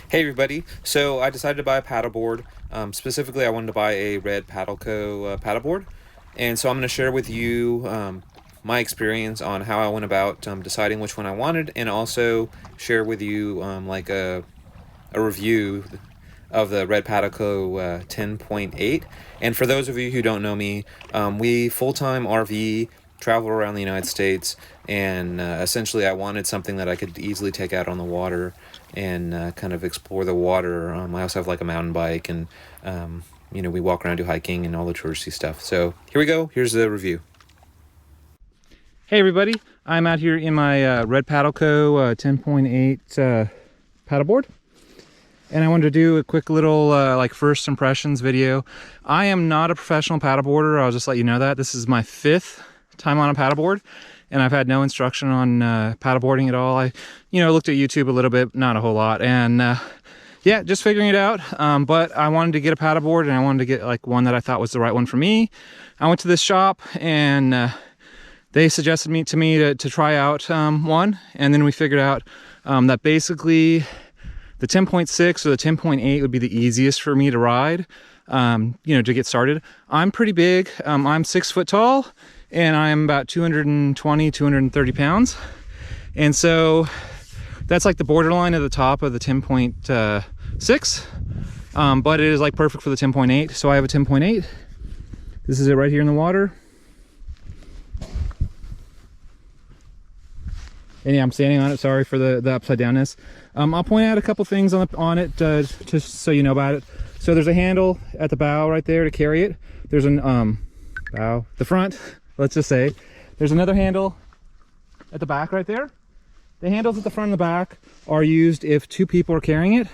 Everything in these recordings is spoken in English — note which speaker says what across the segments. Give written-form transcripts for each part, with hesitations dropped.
Speaker 1: Hey everybody, so I decided to buy a paddleboard. Specifically, I wanted to buy a red Paddleco paddleboard. And so I'm going to share with you my experience on how I went about deciding which one I wanted, and also share with you a review of the red Paddleco 10.8. And for those of you who don't know me, we full-time RV travel around the United States, and essentially I wanted something that I could easily take out on the water and kind of explore the water. I also have like a mountain bike, and we walk around, do hiking and all the touristy stuff. So here we go. Here's the review.
Speaker 2: Hey everybody, I'm out here in my red Paddleco 10.8 paddleboard, and I wanted to do a quick little like first impressions video. I am not a professional paddleboarder. I'll just let you know that. This is my 5th time on a paddleboard, and I've had no instruction on paddleboarding at all. I looked at YouTube a little bit, not a whole lot, and yeah, just figuring it out. But I wanted to get a paddleboard, and I wanted to get like one that I thought was the right one for me. I went to this shop, and they suggested to me to try out one, and then we figured out that basically the 10.6 or the 10.8 would be the easiest for me to ride, to get started. I'm pretty big. I'm 6 foot tall, and I'm about 220, 230 pounds. And so that's like the borderline at the top of the 10.6, but it is like perfect for the 10.8. So I have a 10.8. This is it right here in the water. And yeah, I'm standing on it. Sorry for the upside downness. I'll point out a couple things on it just so you know about it. So there's a handle at the bow right there to carry it. There's an the front, let's just say. There's another handle at the back right there. The handles at the front and the back are used if 2 people are carrying it.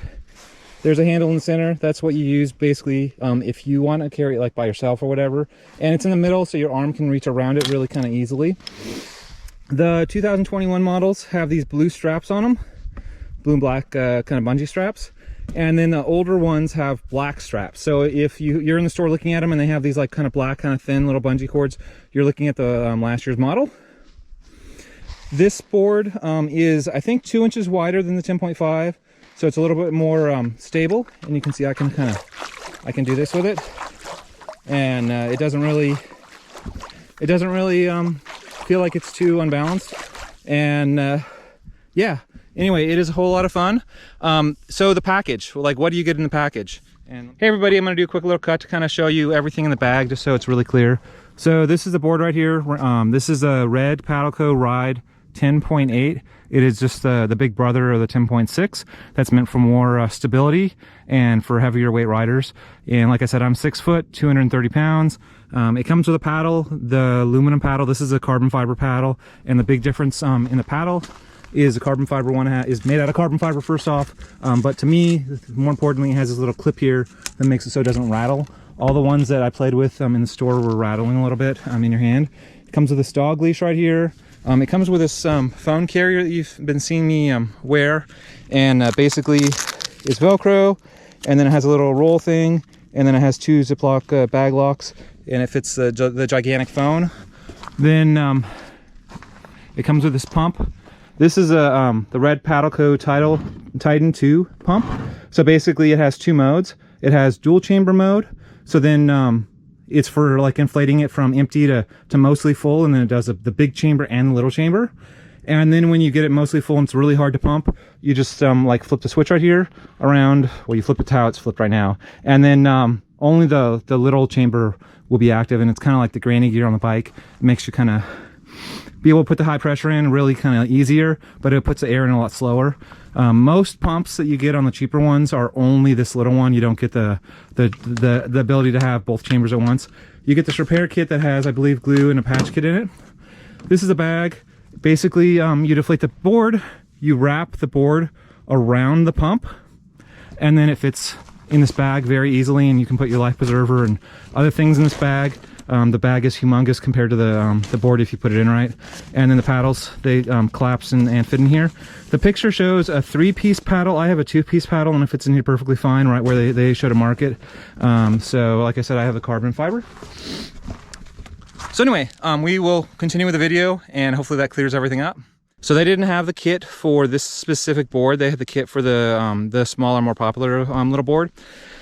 Speaker 2: There's a handle in the center. That's what you use basically if you want to carry it like by yourself or whatever. And it's in the middle, so your arm can reach around it really kind of easily. The 2021 models have these blue straps on them, blue and black kind of bungee straps, and then the older ones have black straps. So if you're in the store looking at them and they have these like kind of black, kind of thin little bungee cords, you're looking at the last year's model. This board is, I think, 2 inches wider than the 10.5, so it's a little bit more stable. And you can see I can do this with it, and it doesn't really feel like it's too unbalanced. And yeah, anyway, it is a whole lot of fun. So the package, like, what do you get in the package? And hey everybody, I'm going to do a quick little cut to kind of show you everything in the bag just so it's really clear. So this is the board right here. This is a red Paddleco Ride 10.8. It is just the big brother of the 10.6. That's meant for more stability and for heavier weight riders. And like I said, I'm 6 foot, 230 pounds. It comes with a paddle, the aluminum paddle. This is a carbon fiber paddle, and the big difference in the paddle is the carbon fiber one is made out of carbon fiber first off, but to me, more importantly, it has this little clip here that makes it so it doesn't rattle. All the ones that I played with in the store were rattling a little bit in your hand. It comes with this dog leash right here. It comes with this phone carrier that you've been seeing me wear, and basically it's Velcro, and then it has a little roll thing, and then it has 2 Ziploc bag locks, and it fits the gigantic phone. Then it comes with this pump. This is the red Paddleco Titan 2 pump. So basically it has 2 modes. It has dual chamber mode, so then it's for like inflating it from empty to mostly full, and then it does the big chamber and the little chamber. And then when you get it mostly full and it's really hard to pump, you just like flip the switch right here around. Well, you flip it to how it's flipped right now, and then only the little chamber will be active, and it's kind of like the granny gear on the bike. It makes you kind of be able to put the high pressure in really kind of easier, but it puts the air in a lot slower. Most pumps that you get on the cheaper ones are only this little one. You don't get the ability to have both chambers at once. You get this repair kit that has, I believe, glue and a patch kit in it. This is a bag. Basically, you deflate the board, you wrap the board around the pump, and then it fits in this bag very easily, and you can put your life preserver and other things in this bag. The bag is humongous compared to the board if you put it in right. And then the paddles, they collapse and fit in here. The picture shows a 3-piece paddle. I have a 2-piece paddle, and it fits in here perfectly fine, right where they show to mark it. So like I said, I have the carbon fiber. So anyway, we will continue with the video, and hopefully that clears everything up. So they didn't have the kit for this specific board. They had the kit for the smaller, more popular little board.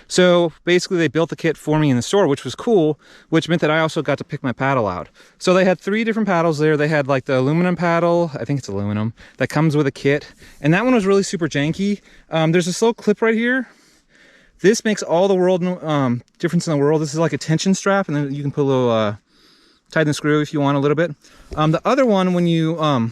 Speaker 2: So basically they built the kit for me in the store, which was cool, which meant that I also got to pick my paddle out. So they had 3 different paddles there. They had like the aluminum paddle, I think it's aluminum, that comes with a kit. And that one was really super janky. There's this little clip right here. This makes all the world difference in the world. This is like a tension strap, and then you can put a little tighten the screw if you want a little bit. The other one, when you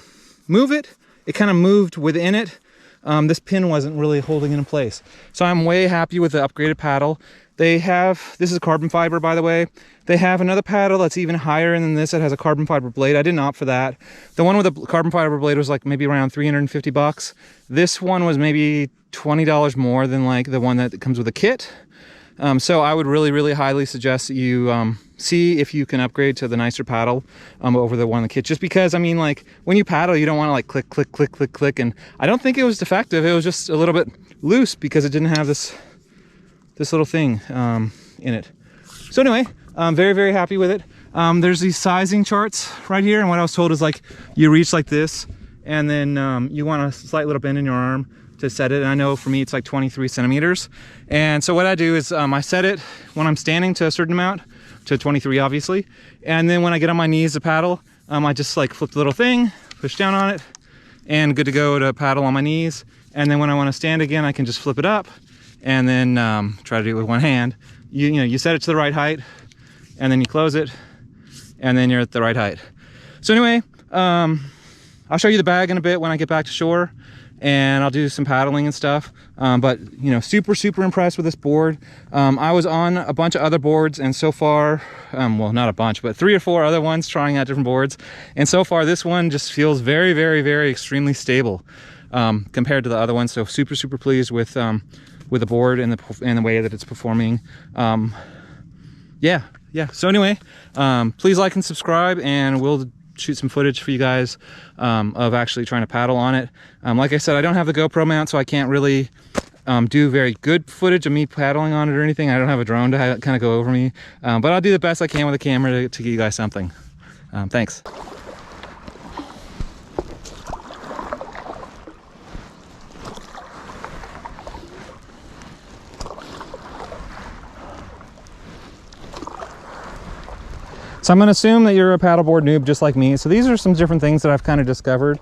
Speaker 2: move it, it kind of moved within it. This pin wasn't really holding it in place. So I'm way happy with the upgraded paddle. They have, this is carbon fiber, by the way. They have another paddle that's even higher than this that has a carbon fiber blade. I didn't opt for that. The one with the carbon fiber blade was like maybe around 350 bucks. This one was maybe $20 more than like the one that comes with a kit. So I would really highly suggest that you see if you can upgrade to the nicer paddle over the one in the kit. Just because, I mean, like when you paddle, you don't want to like click, click, click, click, click. And I don't think it was defective. It was just a little bit loose because it didn't have this little thing in it. So anyway, I'm very happy with it. There's these sizing charts right here. And what I was told is like you reach like this, and then you want a slight little bend in your arm to set it. And I know for me it's like 23 centimeters. And so what I do is I set it when I'm standing to a certain amount, to 23 obviously, and then when I get on my knees to paddle, I just like flip the little thing, push down on it, and good to go to paddle on my knees. And then when I want to stand again, I can just flip it up and then try to do it with one hand. You know, you set it to the right height, and then you close it, and then you're at the right height. So anyway, I'll show you the bag in a bit when I get back to shore, and I'll do some paddling and stuff. But you know, super impressed with this board. I was on a bunch of other boards, and so far, well, not a bunch, but 3 or 4 other ones trying out different boards. And so far this one just feels very extremely stable compared to the other ones. So super pleased with the board and the way that it's performing. Yeah. So anyway, please like and subscribe, and we'll shoot some footage for you guys of actually trying to paddle on it. Like I said, I don't have the GoPro mount, so I can't really do very good footage of me paddling on it or anything. I don't have a drone to kind of go over me, but I'll do the best I can with a camera to give you guys something. Thanks. So I'm going to assume that you're a paddleboard noob just like me. So these are some different things that I've kind of discovered.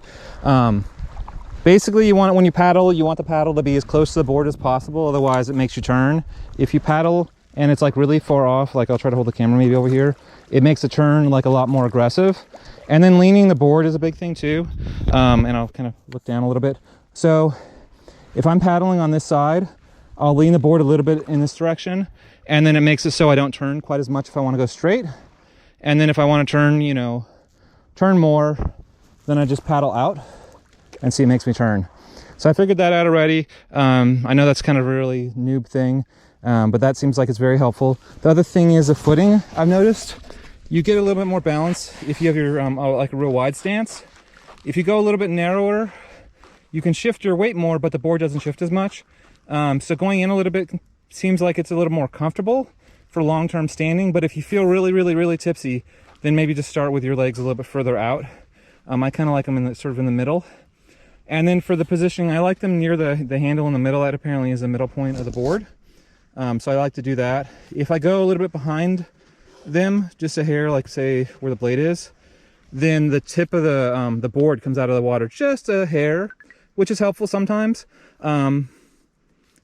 Speaker 2: Basically, when you paddle, you want the paddle to be as close to the board as possible. Otherwise, it makes you turn. If you paddle and it's like really far off, like I'll try to hold the camera maybe over here, it makes the turn like a lot more aggressive. And then leaning the board is a big thing too. And I'll kind of look down a little bit. So if I'm paddling on this side, I'll lean the board a little bit in this direction. And then it makes it so I don't turn quite as much if I want to go straight. And then if I want to turn, you know, turn more, then I just paddle out, and see, it makes me turn. So I figured that out already. I know that's kind of a really noob thing, but that seems like it's very helpful. The other thing is the footing. I've noticed you get a little bit more balance if you have your like a real wide stance. If you go a little bit narrower, you can shift your weight more, but the board doesn't shift as much. So going in a little bit seems like it's a little more comfortable for long-term standing. But if you feel really tipsy, then maybe just start with your legs a little bit further out. I kind of like them in the, sort of in the middle. And then for the positioning, I like them near the handle in the middle. That apparently is the middle point of the board. So I like to do that. If I go a little bit behind them, just a hair, like say where the blade is, then the tip of the board comes out of the water just a hair, which is helpful sometimes.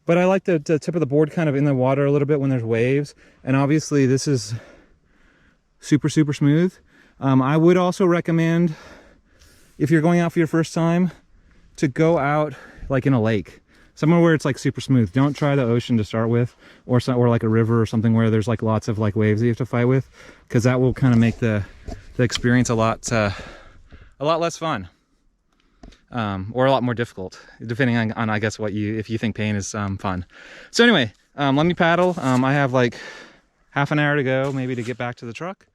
Speaker 2: But I like the tip of the board kind of in the water a little bit when there's waves. And obviously this is super smooth. I would also recommend, if you're going out for your first time, to go out like in a lake, somewhere where it's like super smooth. Don't try the ocean to start with, or like a river or something where there's like lots of like waves that you have to fight with, because that will kind of make the experience a lot less fun. Or a lot more difficult, depending on I guess if you think pain is fun. So anyway, let me paddle. I have like half an hour to go, maybe, to get back to the truck.